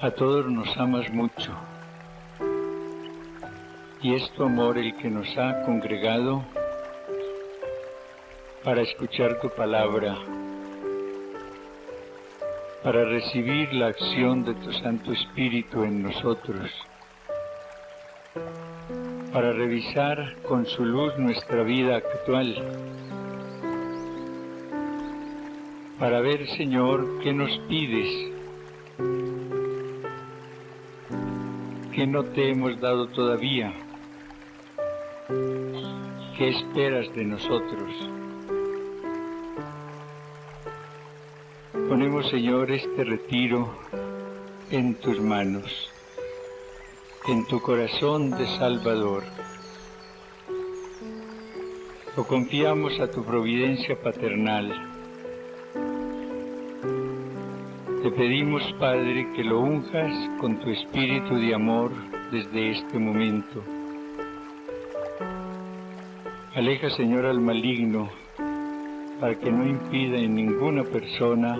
A todos nos amas mucho, y es tu amor el que nos ha congregado para escuchar tu palabra, para recibir la acción de tu Santo Espíritu en nosotros, para revisar con su luz nuestra vida actual, para ver, Señor, qué nos pides, qué no te hemos dado todavía, qué esperas de nosotros. Ponemos, Señor, este retiro en tus manos, en tu corazón de Salvador. Lo confiamos a tu providencia paternal. Te pedimos, Padre, que lo unjas con tu espíritu de amor desde este momento. Aleja, Señor, al maligno, para que no impida en ninguna persona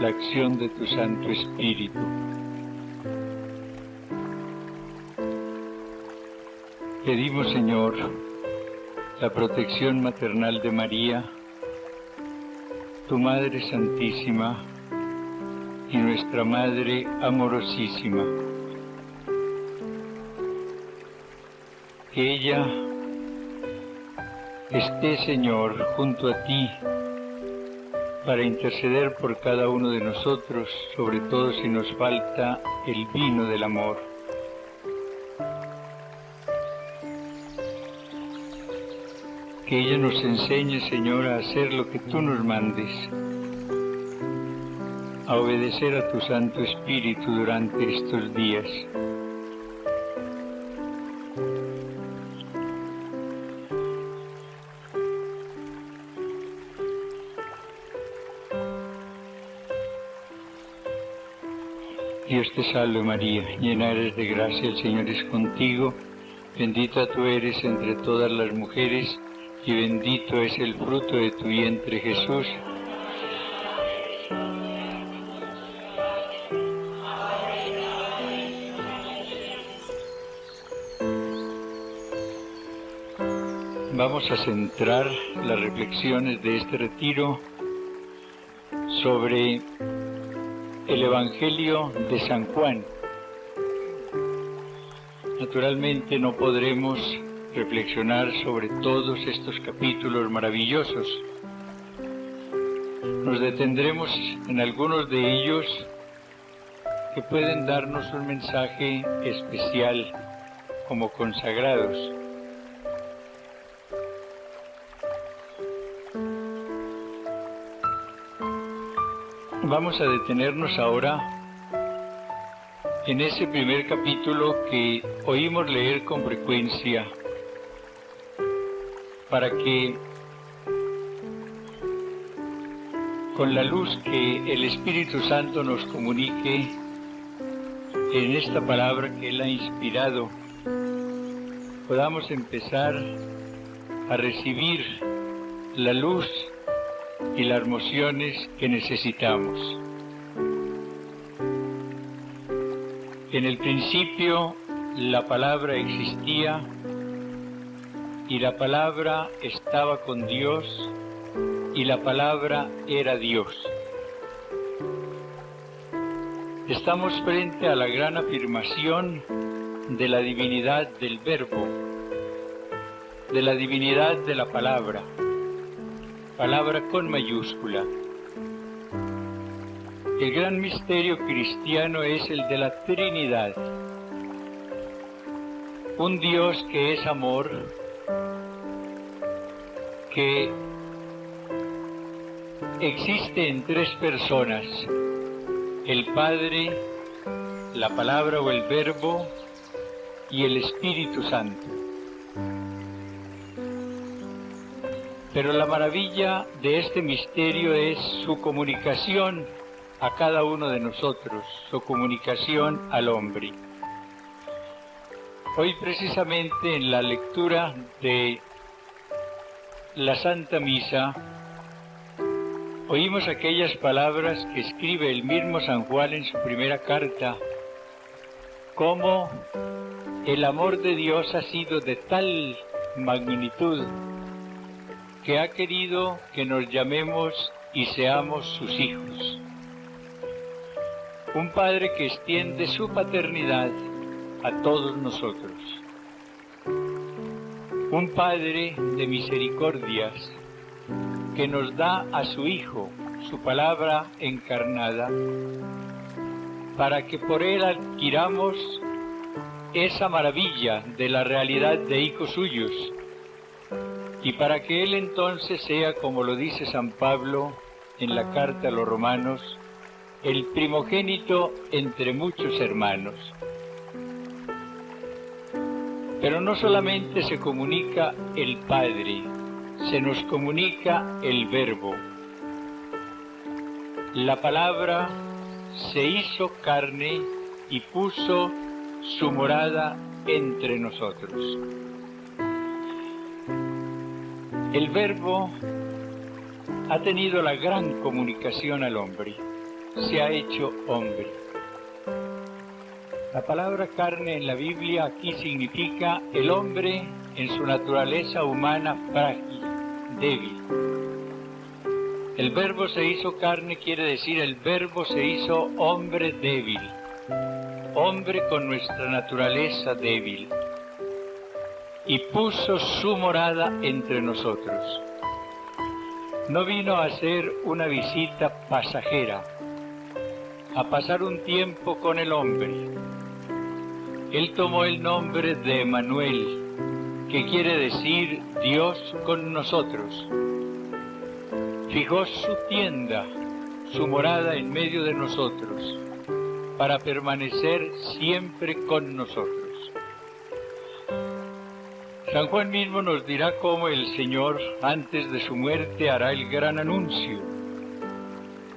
la acción de tu Santo Espíritu. Pedimos, Señor, la protección maternal de María, tu Madre Santísima y nuestra Madre amorosísima. Que ella esté, Señor, junto a ti para interceder por cada uno de nosotros, sobre todo si nos falta el vino del amor. Que ella nos enseñe, Señor, a hacer lo que tú nos mandes, a obedecer a tu Santo Espíritu durante estos días. Dios te salve María, llena eres de gracia, el Señor es contigo, bendita tú eres entre todas las mujeres, y bendito es el fruto de tu vientre Jesús. Vamos a centrar las reflexiones de este retiro sobre el Evangelio de San Juan. Naturalmente no podremos reflexionar sobre todos estos capítulos maravillosos. Nos detendremos en algunos de ellos que pueden darnos un mensaje especial como consagrados. Vamos a detenernos ahora en ese primer capítulo que oímos leer con frecuencia, para que con la luz que el Espíritu Santo nos comunique en esta palabra que Él ha inspirado, podamos empezar a recibir la luz y las emociones que necesitamos. En el principio la palabra existía y la palabra estaba con Dios y la palabra era Dios. Estamos frente a la gran afirmación de la divinidad del Verbo, de la divinidad de la palabra con mayúscula. El gran misterio cristiano es el de la Trinidad. Un Dios que es amor, que existe en tres personas: el Padre, la Palabra o el Verbo y el Espíritu Santo. Pero la maravilla de este misterio es su comunicación a cada uno de nosotros, su comunicación al hombre. Hoy precisamente en la lectura de la Santa Misa Oímos aquellas palabras que escribe el mismo San Juan en su primera carta, cómo el amor de Dios ha sido de tal magnitud que ha querido que nos llamemos y seamos sus hijos. Un Padre que extiende su paternidad a todos nosotros. Un Padre de misericordias que nos da a su Hijo, su palabra encarnada, para que por Él adquiramos esa maravilla de la realidad de hijos suyos, y para que Él entonces sea, como lo dice San Pablo en la carta a los Romanos, el primogénito entre muchos hermanos. Pero no solamente se comunica el Padre, se nos comunica el Verbo. La palabra se hizo carne y puso su morada entre nosotros. El Verbo ha tenido la gran comunicación al hombre, se ha hecho hombre. La palabra carne en la Biblia aquí significa el hombre en su naturaleza humana frágil, débil. El Verbo se hizo carne quiere decir el Verbo se hizo hombre débil, hombre con nuestra naturaleza débil, y puso su morada entre nosotros. No vino a hacer una visita pasajera, a pasar un tiempo con el hombre. Él tomó el nombre de Emmanuel, que quiere decir Dios con nosotros. Fijó su tienda, su morada en medio de nosotros, para permanecer siempre con nosotros. San Juan mismo nos dirá cómo el Señor, antes de su muerte, hará el gran anuncio.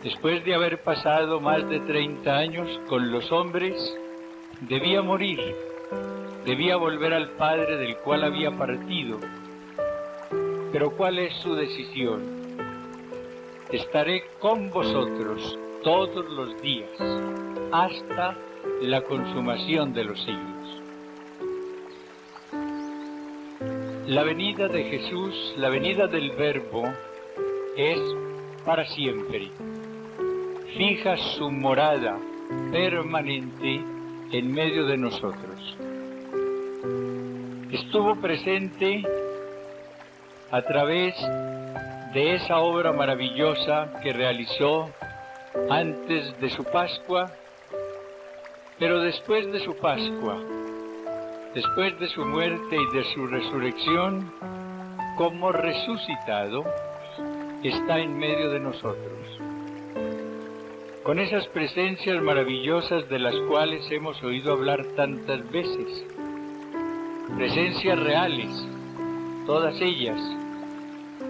Después de haber pasado más de 30 años con los hombres, debía morir, debía volver al Padre del cual había partido. Pero ¿cuál es su decisión? Estaré con vosotros todos los días, hasta la consumación de los siglos. La venida de Jesús, la venida del Verbo, es para siempre. Fija su morada permanente en medio de nosotros. Estuvo presente a través de esa obra maravillosa que realizó antes de su Pascua, pero después de su Pascua, después de su muerte y de su resurrección, como resucitado, está en medio de nosotros. Con esas presencias maravillosas de las cuales hemos oído hablar tantas veces, presencias reales, todas ellas,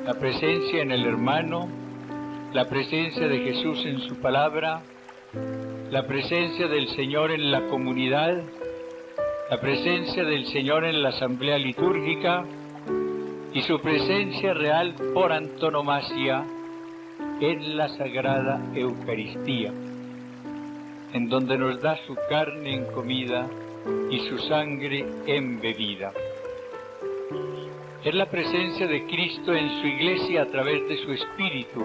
la presencia en el hermano, la presencia de Jesús en su palabra, la presencia del Señor en la comunidad, la presencia del Señor en la asamblea litúrgica y su presencia real por antonomasia en la Sagrada Eucaristía, en donde nos da su carne en comida y su sangre en bebida. Es la presencia de Cristo en su Iglesia a través de su Espíritu,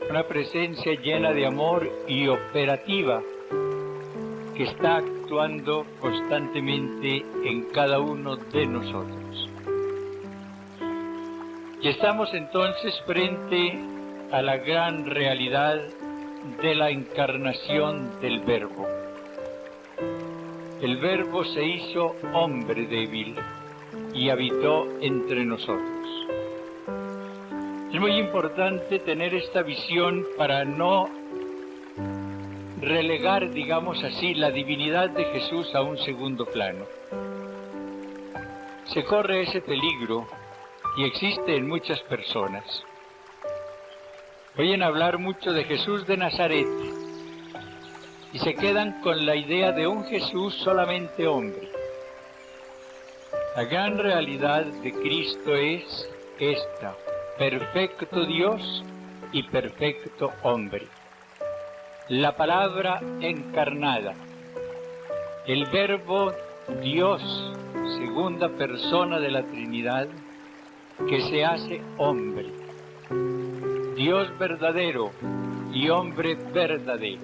una presencia llena de amor y operativa que está actuando constantemente en cada uno de nosotros. Y estamos entonces frente a la gran realidad de la encarnación del Verbo. El Verbo se hizo hombre débil y habitó entre nosotros. Es muy importante tener esta visión para no relegar, digamos así, la divinidad de Jesús a un segundo plano. Se corre ese peligro y existe en muchas personas. Oyen hablar mucho de Jesús de Nazaret y se quedan con la idea de un Jesús solamente hombre. La gran realidad de Cristo es esta: perfecto Dios y perfecto hombre. La palabra encarnada, el Verbo Dios, segunda persona de la Trinidad, que se hace hombre. Dios verdadero y hombre verdadero.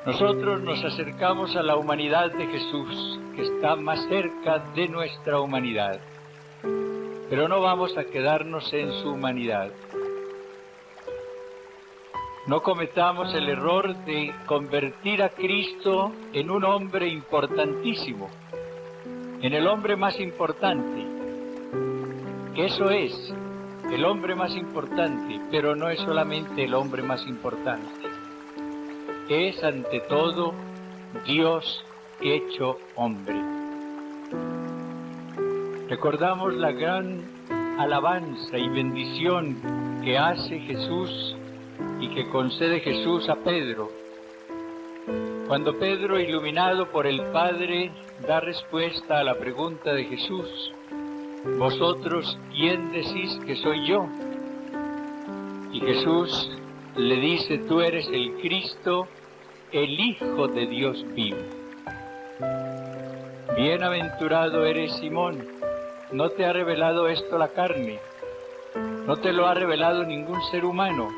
Nosotros nos acercamos a la humanidad de Jesús, que está más cerca de nuestra humanidad. Pero no vamos a quedarnos en su humanidad. No cometamos el error de convertir a Cristo en un hombre importantísimo, en el hombre más importante. Que eso es, el hombre más importante, pero no es solamente el hombre más importante. Es ante todo Dios hecho hombre. Recordamos la gran alabanza y bendición que hace Jesús y que concede Jesús a Pedro. Cuando Pedro, iluminado por el Padre, da respuesta a la pregunta de Jesús: ¿vosotros quién decís que soy yo? Y Jesús le dice: tú eres el Cristo, el Hijo de Dios vivo. Bienaventurado eres Simón, no te ha revelado esto la carne, no te lo ha revelado ningún ser humano,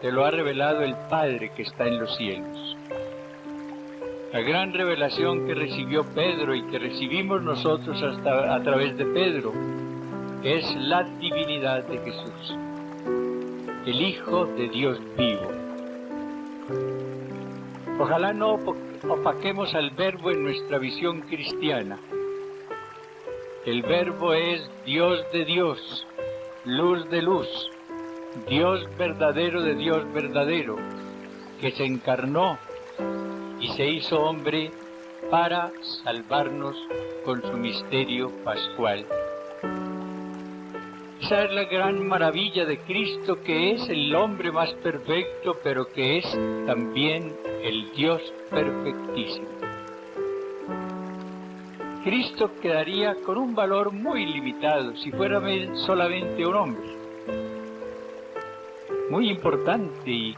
te lo ha revelado el Padre que está en los cielos. La gran revelación que recibió Pedro y que recibimos nosotros hasta a través de Pedro es la divinidad de Jesús, el Hijo de Dios vivo. Ojalá no opaquemos al Verbo en nuestra visión cristiana. El Verbo es Dios de Dios, luz de luz, Dios verdadero de Dios verdadero, que se encarnó y se hizo hombre para salvarnos con su misterio pascual. Esa es la gran maravilla de Cristo, que es el hombre más perfecto, pero que es también el Dios perfectísimo. Cristo quedaría con un valor muy limitado si fuera solamente un hombre. Muy importante y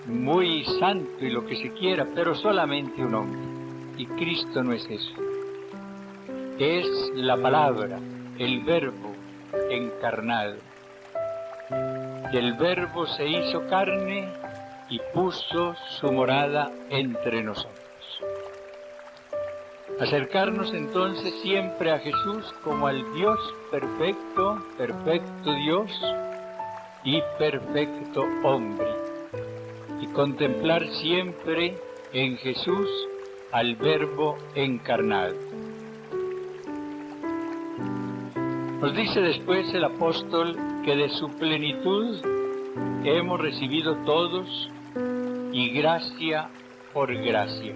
muy santo y lo que se quiera, pero solamente un hombre. Y Cristo no es eso. Es la palabra, el Verbo encarnado. Y el Verbo se hizo carne y puso su morada entre nosotros. Acercarnos entonces siempre a Jesús como al Dios perfecto, perfecto Dios y perfecto hombre. Y contemplar siempre en Jesús al Verbo encarnado. Nos dice después el apóstol que de su plenitud hemos recibido todos y gracia por gracia.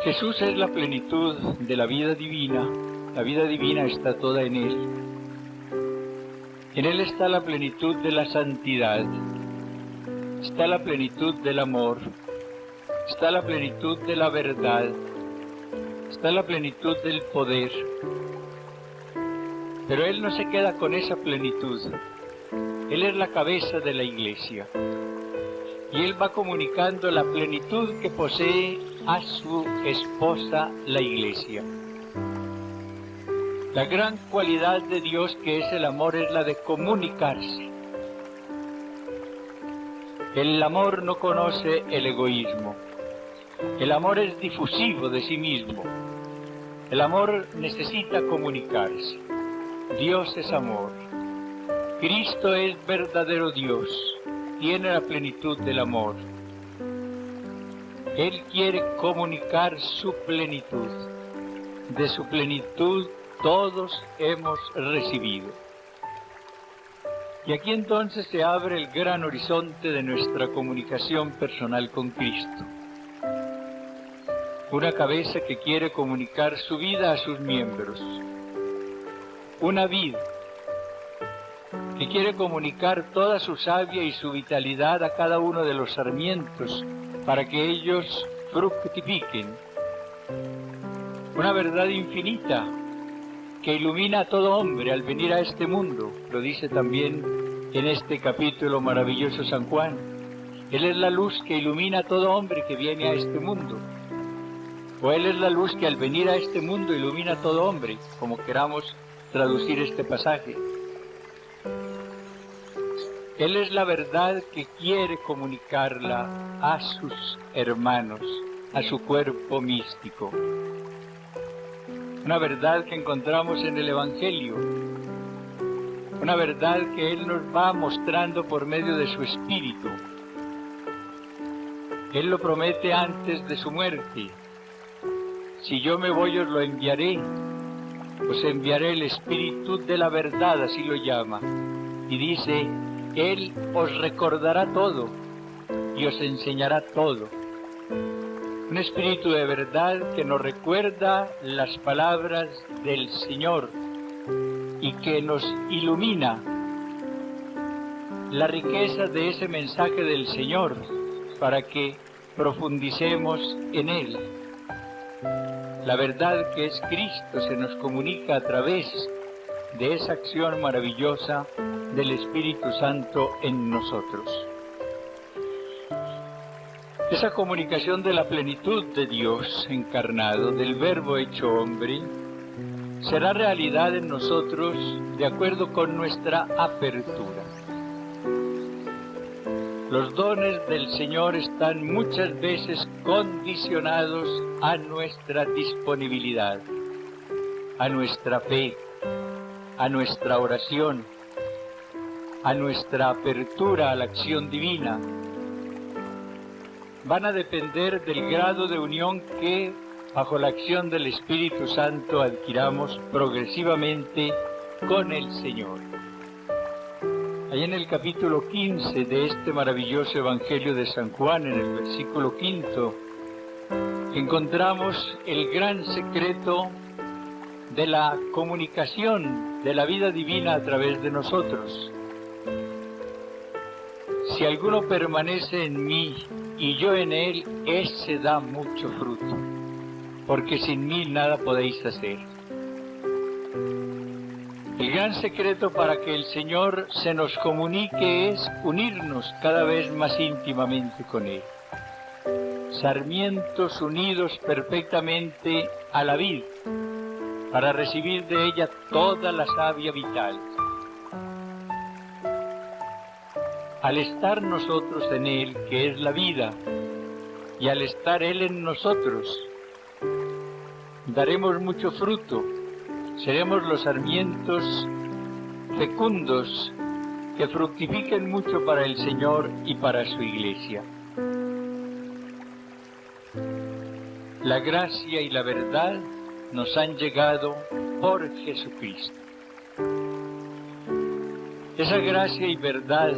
Jesús es la plenitud de la vida divina está toda en Él. En Él está la plenitud de la santidad, está la plenitud del amor, está la plenitud de la verdad, está la plenitud del poder. Pero Él no se queda con esa plenitud. Él es la cabeza de la Iglesia. Y Él va comunicando la plenitud que posee a su esposa, la Iglesia. La gran cualidad de Dios, que es el amor, es la de comunicarse. El amor no conoce el egoísmo. El amor es difusivo de sí mismo. El amor necesita comunicarse. Dios es amor. Cristo es verdadero Dios. Tiene la plenitud del amor. Él quiere comunicar su plenitud. De su plenitud todos hemos recibido. Y aquí entonces se abre el gran horizonte de nuestra comunicación personal con Cristo. Una cabeza que quiere comunicar su vida a sus miembros. Una vida que quiere comunicar toda su savia y su vitalidad a cada uno de los sarmientos para que ellos fructifiquen. Una verdad infinita que ilumina a todo hombre al venir a este mundo. Lo dice también en este capítulo maravilloso San Juan. Él es la luz que ilumina a todo hombre que viene a este mundo. O Él es la luz que al venir a este mundo ilumina a todo hombre, como queramos traducir este pasaje. Él es la verdad que quiere comunicarla a sus hermanos, a su cuerpo místico. Una verdad que encontramos en el Evangelio, una verdad que Él nos va mostrando por medio de su Espíritu. Él lo promete antes de su muerte. Si yo me voy os lo enviaré, os enviaré el Espíritu de la verdad, así lo llama. Y dice, Él os recordará todo y os enseñará todo. Un Espíritu de verdad que nos recuerda las palabras del Señor y que nos ilumina la riqueza de ese mensaje del Señor para que profundicemos en Él. La verdad que es Cristo se nos comunica a través de esa acción maravillosa del Espíritu Santo en nosotros. Esa comunicación de la plenitud de Dios encarnado, del Verbo hecho hombre, será realidad en nosotros de acuerdo con nuestra apertura. Los dones del Señor están muchas veces condicionados a nuestra disponibilidad, a nuestra fe, a nuestra oración, a nuestra apertura a la acción divina. Van a depender del grado de unión que, bajo la acción del Espíritu Santo, adquiramos progresivamente con el Señor. Allá en el capítulo 15 de este maravilloso Evangelio de San Juan, en el versículo 5, encontramos el gran secreto de la comunicación de la vida divina a través de nosotros. Si alguno permanece en mí y yo en él, ese da mucho fruto, porque sin mí nada podéis hacer. El gran secreto para que el Señor se nos comunique es unirnos cada vez más íntimamente con Él. Sarmientos unidos perfectamente a la vid, para recibir de ella toda la savia vital. Al estar nosotros en Él, que es la vida, y al estar Él en nosotros, daremos mucho fruto, seremos los sarmientos fecundos que fructifiquen mucho para el Señor y para su Iglesia. La gracia y la verdad nos han llegado por Jesucristo. Esa gracia y verdad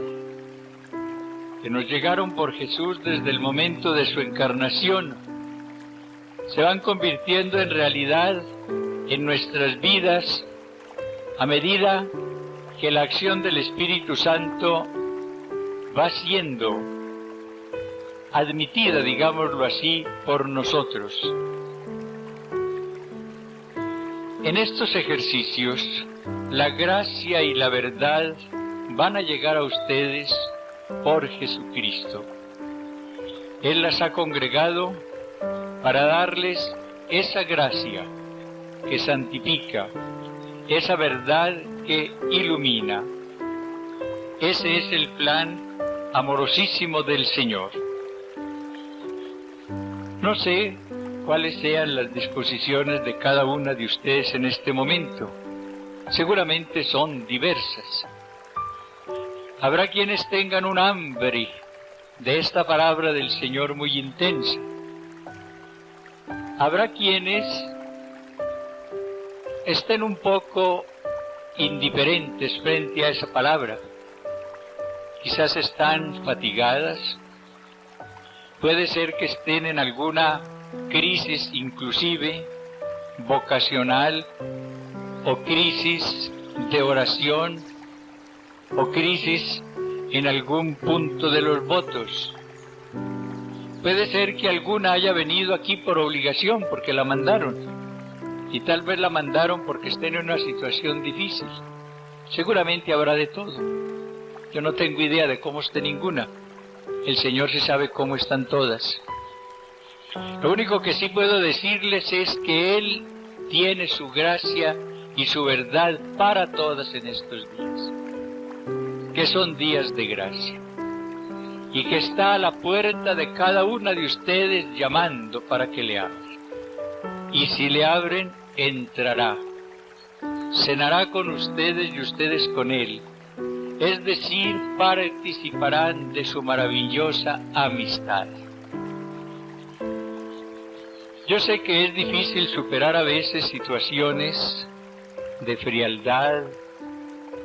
que nos llegaron por Jesús desde el momento de su encarnación, se van convirtiendo en realidad en nuestras vidas a medida que la acción del Espíritu Santo va siendo admitida, digámoslo así, por nosotros. En estos ejercicios, la gracia y la verdad van a llegar a ustedes por Jesucristo. Él las ha congregado para darles esa gracia que santifica, esa verdad que ilumina. Ese es el plan amorosísimo del Señor. No sé cuáles sean las disposiciones de cada una de ustedes en este momento. Seguramente son diversas. Habrá quienes tengan un hambre de esta palabra del Señor muy intensa. Habrá quienes estén un poco indiferentes frente a esa palabra. Quizás están fatigadas. Puede ser que estén en alguna crisis inclusive vocacional o crisis de oración o crisis en algún punto de los votos. Puede ser que alguna haya venido aquí por obligación porque la mandaron y tal vez la mandaron porque estén en una situación difícil. Seguramente habrá de todo. Yo no tengo idea de cómo esté ninguna. El Señor sí sabe cómo están todas. Lo único que sí puedo decirles es que Él tiene su gracia y su verdad para todas en estos días, que son días de gracia, y que está a la puerta de cada una de ustedes llamando para que le abran. Y si le abren, entrará, cenará con ustedes y ustedes con Él, es decir, participarán de su maravillosa amistad. Yo sé que es difícil superar a veces situaciones de frialdad,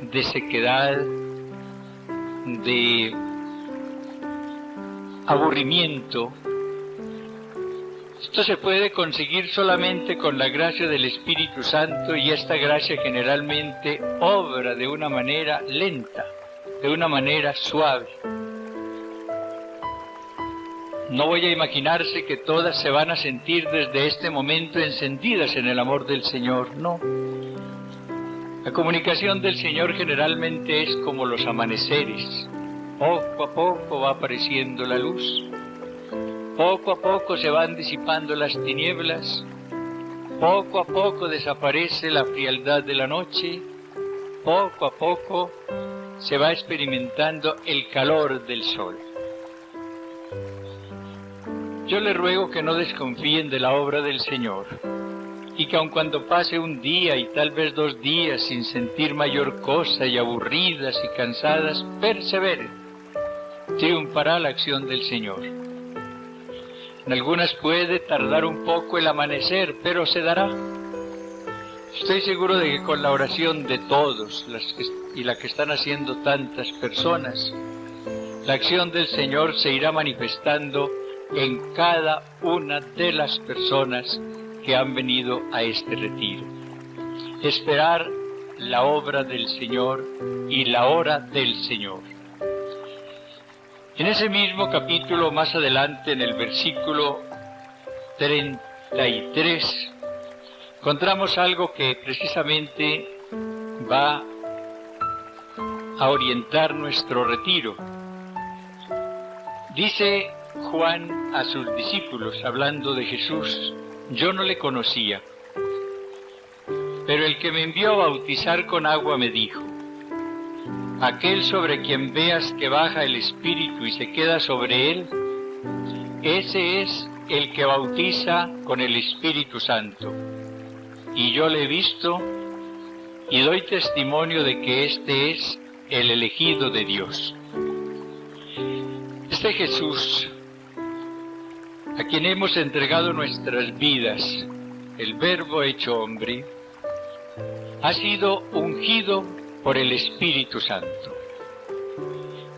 de sequedad, de aburrimiento. Esto se puede conseguir solamente con la gracia del Espíritu Santo, y esta gracia generalmente obra de una manera lenta, de una manera suave. No voy a imaginarse que todas se van a sentir desde este momento encendidas en el amor del Señor, no. La comunicación del Señor generalmente es como los amaneceres. Poco a poco va apareciendo la luz. Poco a poco se van disipando las tinieblas. Poco a poco desaparece la frialdad de la noche. Poco a poco se va experimentando el calor del sol. Yo les ruego que no desconfíen de la obra del Señor, y que aun cuando pase un día y tal vez 2 días sin sentir mayor cosa y aburridas y cansadas, perseveren. Triunfará la acción del Señor. En algunas puede tardar un poco el amanecer, pero se dará. Estoy seguro de que con la oración de todos y la que están haciendo tantas personas, la acción del Señor se irá manifestando en cada una de las personas que han venido a este retiro. Esperar la obra del Señor y la hora del Señor. En ese mismo capítulo, más adelante, en el versículo 33, encontramos algo que precisamente va a orientar nuestro retiro. Dice Juan a sus discípulos, hablando de Jesús: yo no le conocía, pero el que me envió a bautizar con agua me dijo: aquel sobre quien veas que baja el Espíritu y se queda sobre él, ese es el que bautiza con el Espíritu Santo. Y yo le he visto y doy testimonio de que este es el elegido de Dios. Este Jesús, a quien hemos entregado nuestras vidas, el Verbo hecho hombre, ha sido ungido por el Espíritu Santo.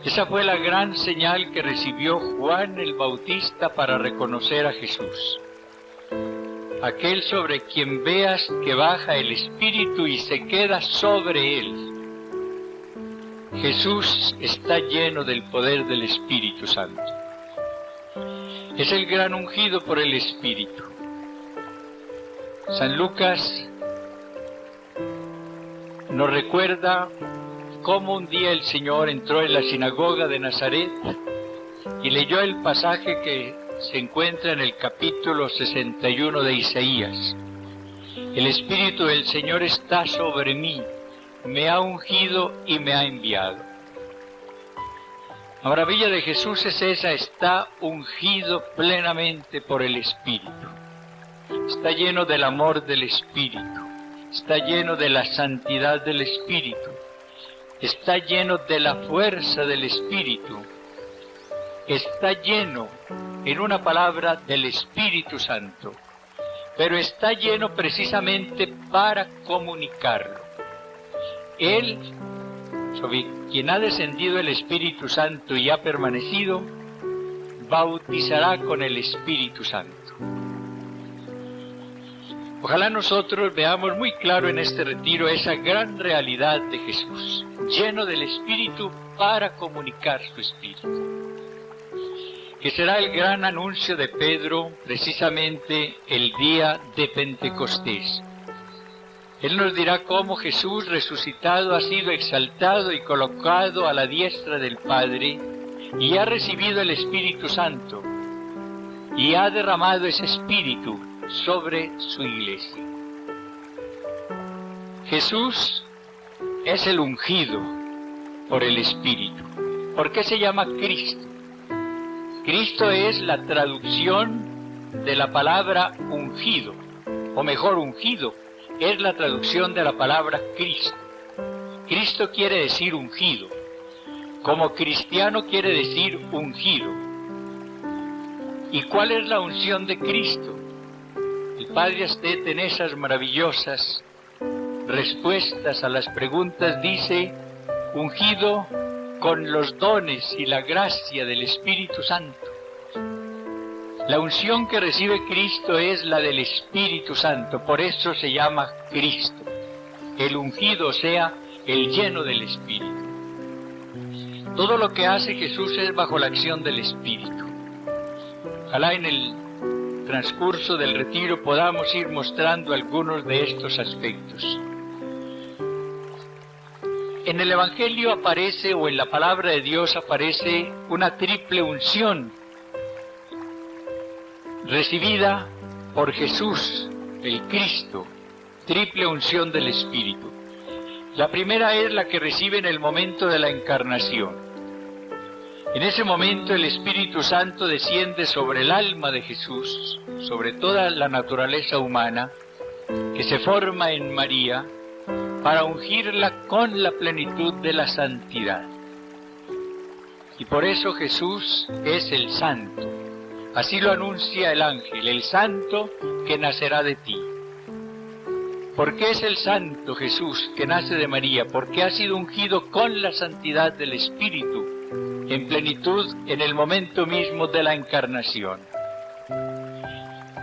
Esa fue la gran señal que recibió Juan el Bautista para reconocer a Jesús. Aquel sobre quien veas que baja el Espíritu y se queda sobre él. Jesús está lleno del poder del Espíritu Santo. Es el gran ungido por el Espíritu. San Lucas nos recuerda cómo un día el Señor entró en la sinagoga de Nazaret y leyó el pasaje que se encuentra en el capítulo 61 de Isaías. El Espíritu del Señor está sobre mí, me ha ungido y me ha enviado. La maravilla de Jesús es esa: está ungido plenamente por el Espíritu. Está lleno del amor del Espíritu. Está lleno de la santidad del Espíritu. Está lleno de la fuerza del Espíritu. Está lleno, en una palabra, del Espíritu Santo. Pero está lleno precisamente para comunicarlo. Él, sobre quien ha descendido el Espíritu Santo y ha permanecido, bautizará con el Espíritu Santo. Ojalá nosotros veamos muy claro en este retiro esa gran realidad de Jesús, lleno del Espíritu para comunicar su Espíritu, que será el gran anuncio de Pedro precisamente el día de Pentecostés. Él nos dirá cómo Jesús resucitado ha sido exaltado y colocado a la diestra del Padre y ha recibido el Espíritu Santo y ha derramado ese Espíritu sobre su iglesia. Jesús es el ungido por el Espíritu. ¿Por qué se llama Cristo? Cristo es la traducción de la palabra ungido, o mejor, ungido es la traducción de la palabra Cristo. Cristo quiere decir ungido. Como cristiano quiere decir ungido. ¿Y cuál es la unción de Cristo? El Padre Astet en esas maravillosas respuestas a las preguntas dice, ungido con los dones y la gracia del Espíritu Santo. La unción que recibe Cristo es la del Espíritu Santo, por eso se llama Cristo, el ungido, o sea, el lleno del Espíritu. Todo lo que hace Jesús es bajo la acción del Espíritu. Ojalá en el transcurso del retiro podamos ir mostrando algunos de estos aspectos. En el Evangelio aparece, o en la palabra de Dios aparece, una triple unción recibida por Jesús, el Cristo, triple unción del Espíritu. La primera es la que recibe en el momento de la encarnación. En ese momento el Espíritu Santo desciende sobre el alma de Jesús, sobre toda la naturaleza humana, que se forma en María, para ungirla con la plenitud de la santidad. Y por eso Jesús es el Santo. Así lo anuncia el ángel, el Santo que nacerá de ti. ¿Por qué es el Santo Jesús que nace de María? Porque ha sido ungido con la santidad del Espíritu, en plenitud en el momento mismo de la encarnación.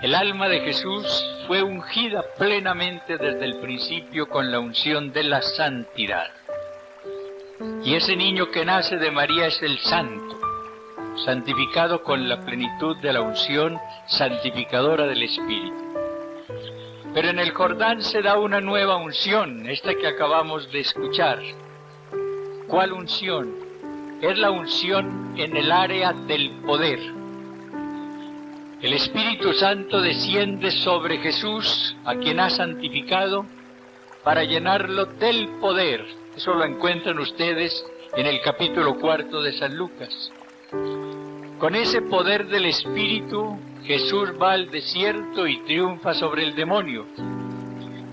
El alma de Jesús fue ungida plenamente desde el principio con la unción de la santidad. Y ese niño que nace de María es el Santo, santificado con la plenitud de la unción santificadora del Espíritu. Pero en el Jordán se da una nueva unción, esta que acabamos de escuchar. ¿Cuál unción? Es la unción en el área del poder. El Espíritu Santo desciende sobre Jesús, a quien ha santificado, para llenarlo del poder. Eso lo encuentran ustedes en el capítulo 4 de San Lucas. Con ese poder del Espíritu, Jesús va al desierto y triunfa sobre el demonio.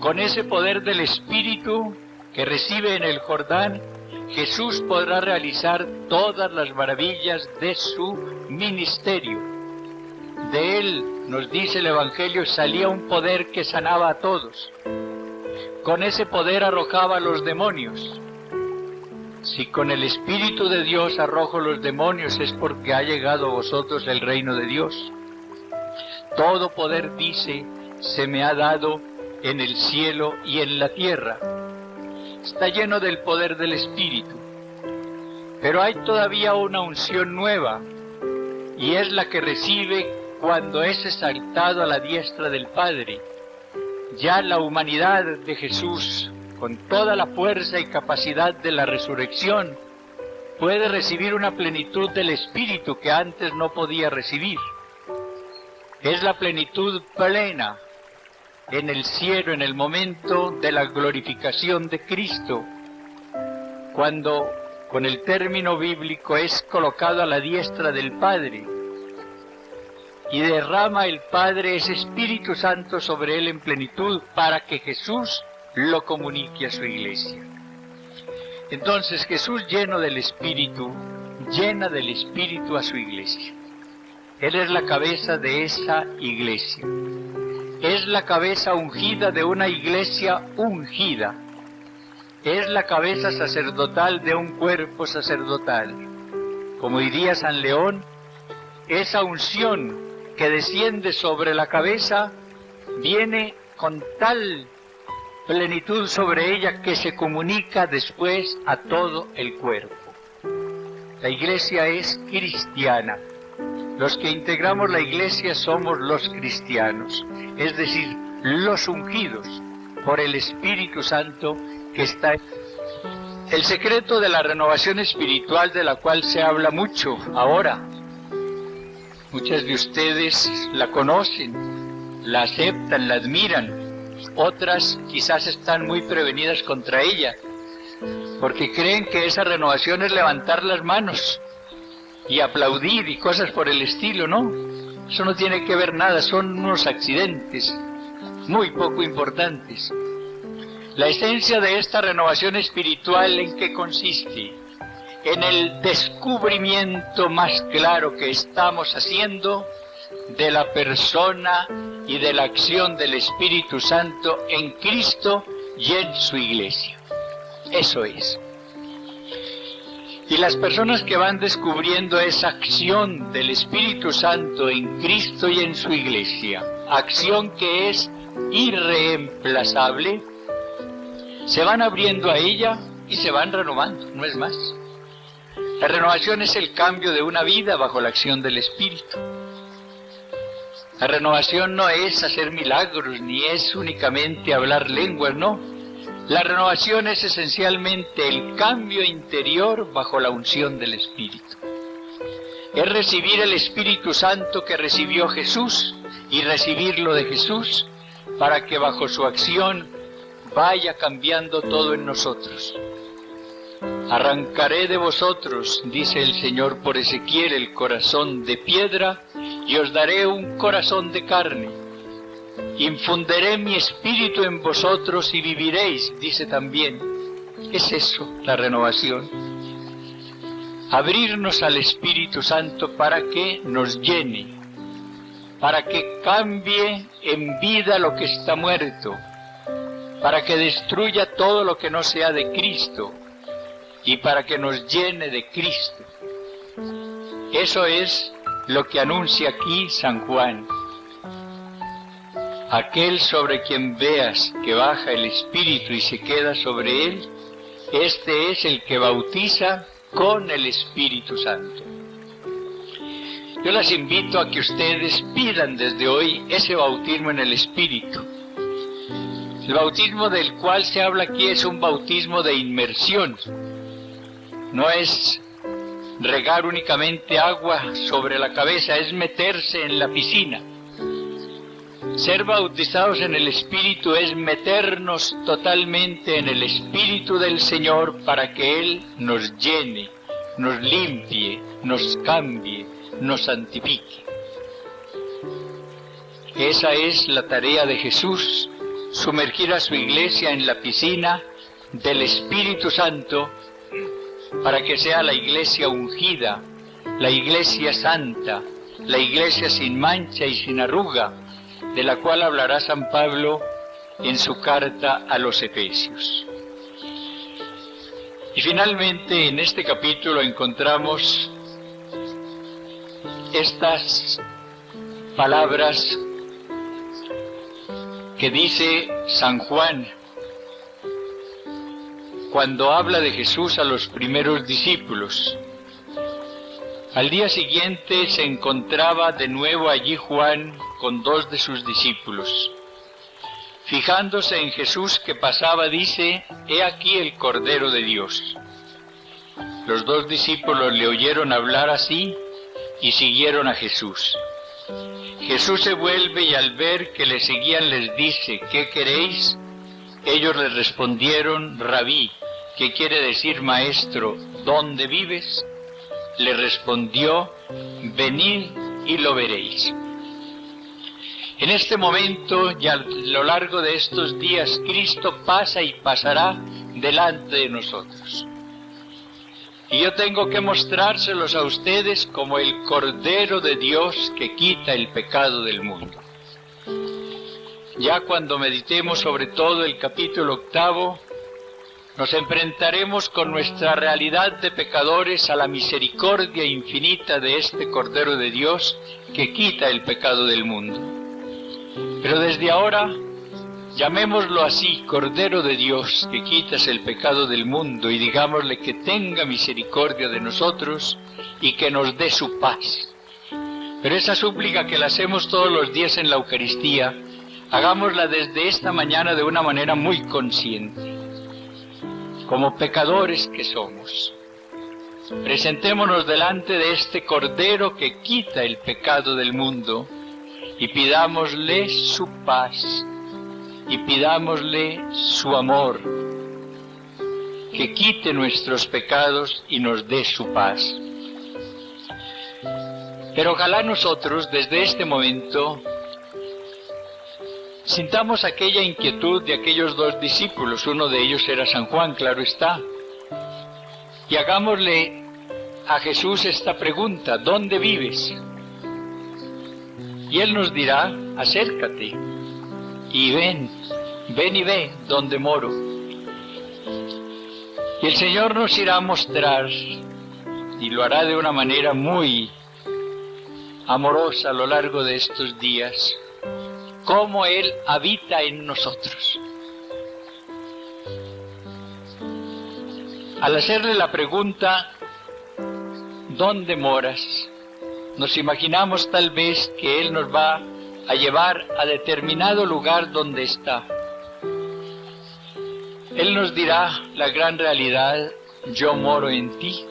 Con ese poder del Espíritu que recibe en el Jordán, Jesús podrá realizar todas las maravillas de su ministerio. De él, nos dice el Evangelio, salía un poder que sanaba a todos. Con ese poder arrojaba a los demonios. Si con el Espíritu de Dios arrojo los demonios es porque ha llegado a vosotros el reino de Dios. Todo poder, dice, se me ha dado en el cielo y en la tierra. Está lleno del poder del Espíritu. Pero hay todavía una unción nueva, y es la que recibe cuando es exaltado a la diestra del Padre. Ya la humanidad de Jesús, con toda la fuerza y capacidad de la resurrección, puede recibir una plenitud del Espíritu que antes no podía recibir. Es la plenitud plena en el cielo, en el momento de la glorificación de Cristo, cuando, con el término bíblico, es colocado a la diestra del Padre, y derrama el Padre ese Espíritu Santo sobre él en plenitud para que Jesús lo comunique a su iglesia. Entonces Jesús, lleno del Espíritu, llena del Espíritu a su iglesia. Él es la cabeza de esa iglesia. Es la cabeza ungida de una iglesia ungida. Es la cabeza sacerdotal de un cuerpo sacerdotal. Como diría San León, esa unción que desciende sobre la cabeza viene con tal plenitud sobre ella que se comunica después a todo el cuerpo. La iglesia es cristiana. Los que integramos la iglesia somos los cristianos, es decir, los ungidos por el Espíritu Santo que está en el secreto de la renovación espiritual, de la cual se habla mucho ahora. Muchas de ustedes la conocen, la aceptan, la admiran. Otras quizás están muy prevenidas contra ella, porque creen que esa renovación es levantar las manos y aplaudir y cosas por el estilo. No, eso no tiene que ver nada, son unos accidentes muy poco importantes. La esencia de esta renovación espiritual, ¿en qué consiste? En el descubrimiento más claro que estamos haciendo de la persona y de la acción del Espíritu Santo en Cristo y en su Iglesia. Eso es. Y las personas que van descubriendo esa acción del Espíritu Santo en Cristo y en su Iglesia, acción que es irreemplazable, se van abriendo a ella y se van renovando, no es más. La renovación es el cambio de una vida bajo la acción del Espíritu. La renovación no es hacer milagros, ni es únicamente hablar lenguas, no. La renovación es esencialmente el cambio interior bajo la unción del Espíritu. Es recibir el Espíritu Santo que recibió Jesús y recibirlo de Jesús para que bajo su acción vaya cambiando todo en nosotros. Arrancaré de vosotros, dice el Señor por Ezequiel, el corazón de piedra y os daré un corazón de carne. Infundiré mi espíritu en vosotros y viviréis, dice también. Es eso, la renovación. Abrirnos al Espíritu Santo para que nos llene, para que cambie en vida lo que está muerto, para que destruya todo lo que no sea de Cristo y para que nos llene de Cristo. Eso es lo que anuncia aquí San Juan. Aquel sobre quien veas que baja el Espíritu y se queda sobre él, este es el que bautiza con el Espíritu Santo. Yo las invito a que ustedes pidan desde hoy ese bautismo en el Espíritu. El bautismo del cual se habla aquí es un bautismo de inmersión. No es regar únicamente agua sobre la cabeza, es meterse en la piscina. Ser bautizados en el Espíritu es meternos totalmente en el Espíritu del Señor para que Él nos llene, nos limpie, nos cambie, nos santifique. Esa es la tarea de Jesús, sumergir a su iglesia en la piscina del Espíritu Santo para que sea la iglesia ungida, la iglesia santa, la iglesia sin mancha y sin arruga, de la cual hablará San Pablo en su carta a los Efesios. Y finalmente en este capítulo encontramos estas palabras que dice San Juan cuando habla de Jesús a los primeros discípulos. Al día siguiente se encontraba de nuevo allí Juan con dos de sus discípulos. Fijándose en Jesús que pasaba, dice: «He aquí el Cordero de Dios». Los dos discípulos le oyeron hablar así y siguieron a Jesús. Jesús se vuelve y al ver que le seguían les dice: «¿Qué queréis?». Ellos les respondieron: «Rabí», que quiere decir maestro, ¿dónde vives? Le respondió: «Venid y lo veréis». En este momento y a lo largo de estos días, Cristo pasa y pasará delante de nosotros. Y yo tengo que mostrárselos a ustedes como el Cordero de Dios que quita el pecado del mundo. Ya cuando meditemos sobre todo el capítulo 8, nos enfrentaremos con nuestra realidad de pecadores a la misericordia infinita de este Cordero de Dios que quita el pecado del mundo. Pero desde ahora, llamémoslo así, Cordero de Dios, que quitas el pecado del mundo, y digámosle que tenga misericordia de nosotros y que nos dé su paz. Pero esa súplica que la hacemos todos los días en la Eucaristía, hagámosla desde esta mañana de una manera muy consciente. Como pecadores que somos, presentémonos delante de este Cordero que quita el pecado del mundo y pidámosle su paz y pidámosle su amor, que quite nuestros pecados y nos dé su paz. Pero ojalá nosotros desde este momento sintamos aquella inquietud de aquellos dos discípulos, uno de ellos era San Juan, claro está, y hagámosle a Jesús esta pregunta: ¿dónde vives? Y Él nos dirá: acércate y ven y ve donde moro. Y el Señor nos irá a mostrar, y lo hará de una manera muy amorosa a lo largo de estos días, cómo Él habita en nosotros. Al hacerle la pregunta, ¿dónde moras?, nos imaginamos tal vez que Él nos va a llevar a determinado lugar donde está. Él nos dirá la gran realidad: yo moro en ti,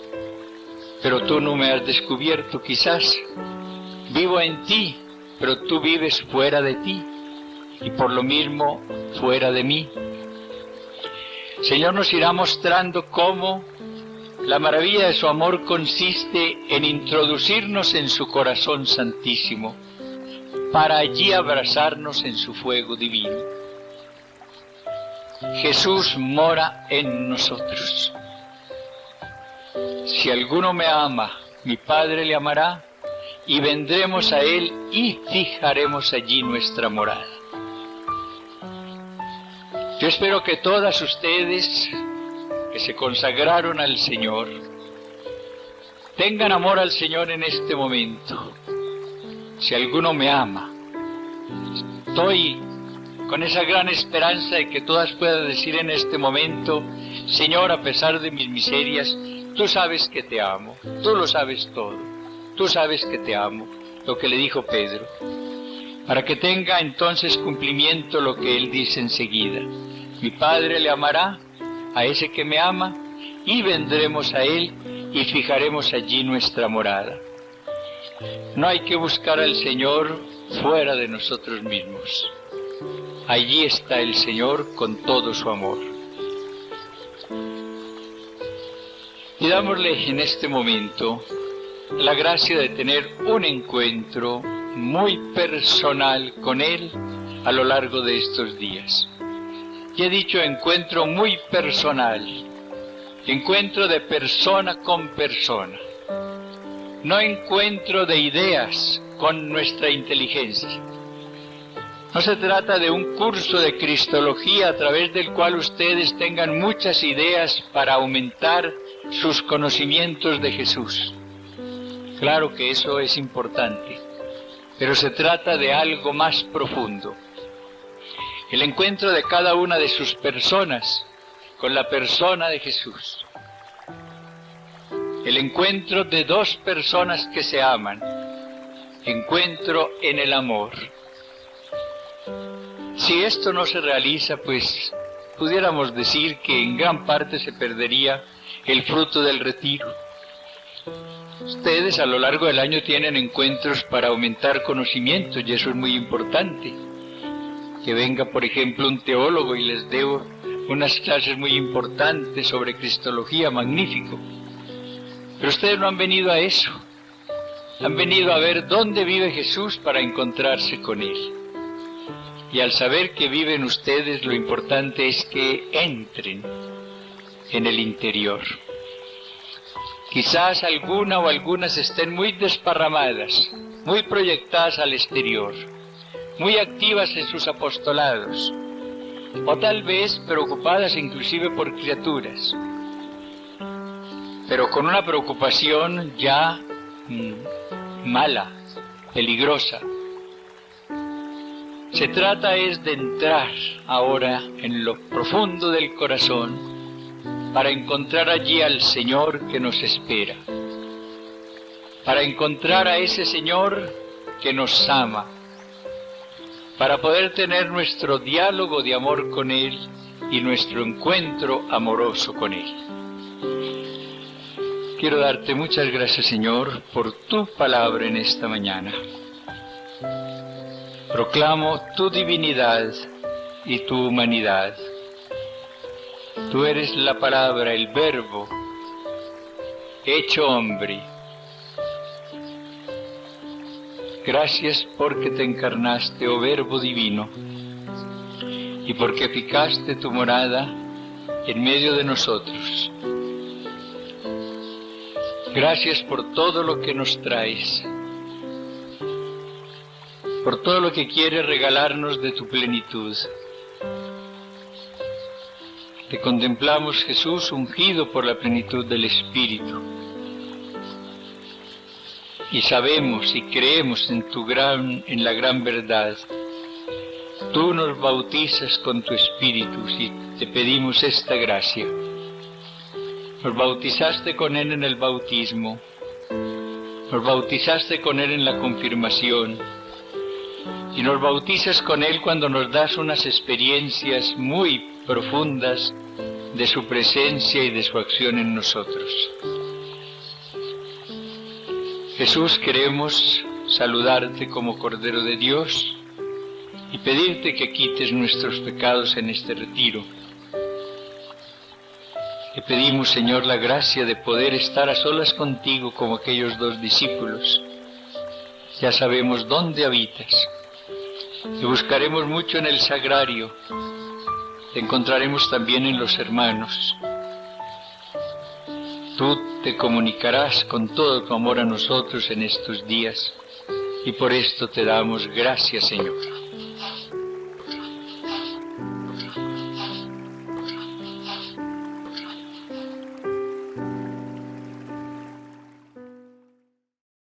pero tú no me has descubierto quizás. Vivo en ti, pero tú vives fuera de ti, y por lo mismo fuera de mí. El Señor nos irá mostrando cómo la maravilla de su amor consiste en introducirnos en su corazón santísimo, para allí abrazarnos en su fuego divino. Jesús mora en nosotros. Si alguno me ama, mi Padre le amará, y vendremos a Él y fijaremos allí nuestra morada. Yo espero que todas ustedes que se consagraron al Señor tengan amor al Señor en este momento. Si alguno me ama, estoy con esa gran esperanza de que todas puedan decir en este momento: Señor, a pesar de mis miserias, tú sabes que te amo, tú lo sabes todo, tú sabes que te amo, lo que le dijo Pedro, para que tenga entonces cumplimiento lo que él dice enseguida: mi Padre le amará a ese que me ama, y vendremos a Él y fijaremos allí nuestra morada. No hay que buscar al Señor fuera de nosotros mismos. Allí está el Señor con todo su amor. Pidámosle en este momento la gracia de tener un encuentro muy personal con Él a lo largo de estos días. Y he dicho encuentro muy personal, encuentro de persona con persona, no encuentro de ideas con nuestra inteligencia. No se trata de un curso de cristología a través del cual ustedes tengan muchas ideas para aumentar sus conocimientos de Jesús. Claro que eso es importante, pero se trata de algo más profundo. El encuentro de cada una de sus personas con la persona de Jesús. El encuentro de dos personas que se aman. Encuentro en el amor. Si esto no se realiza, pues pudiéramos decir que en gran parte se perdería el fruto del retiro. Ustedes a lo largo del año tienen encuentros para aumentar conocimientos, y eso es muy importante. Que venga, por ejemplo, un teólogo y les dé unas clases muy importantes sobre cristología, magnífico. Pero ustedes no han venido a eso. Han venido a ver dónde vive Jesús para encontrarse con Él. Y al saber que viven ustedes, lo importante es que entren en el interior. Quizás alguna o algunas estén muy desparramadas, muy proyectadas al exterior, muy activas en sus apostolados, o tal vez preocupadas inclusive por criaturas, pero con una preocupación ya mala, peligrosa. Se trata es de entrar ahora en lo profundo del corazón para encontrar allí al Señor que nos espera, para encontrar a ese Señor que nos ama, para poder tener nuestro diálogo de amor con Él y nuestro encuentro amoroso con Él. Quiero darte muchas gracias, Señor, por tu palabra en esta mañana. Proclamo tu divinidad y tu humanidad. Tú eres la palabra, el verbo, hecho hombre. Gracias porque te encarnaste, oh Verbo divino, y porque fijaste tu morada en medio de nosotros. Gracias por todo lo que nos traes, por todo lo que quieres regalarnos de tu plenitud. Te contemplamos, Jesús, ungido por la plenitud del Espíritu. Y sabemos y creemos en la gran verdad. Tú nos bautizas con tu Espíritu y te pedimos esta gracia. Nos bautizaste con Él en el bautismo, nos bautizaste con Él en la confirmación, y nos bautizas con Él cuando nos das unas experiencias muy profundas de su presencia y de su acción en nosotros. Jesús, queremos saludarte como Cordero de Dios y pedirte que quites nuestros pecados en este retiro. Te pedimos, Señor, la gracia de poder estar a solas contigo como aquellos dos discípulos. Ya sabemos dónde habitas. Te buscaremos mucho en el sagrario. Te encontraremos también en los hermanos. Tú te comunicarás con todo tu amor a nosotros en estos días, y por esto te damos gracias, Señor.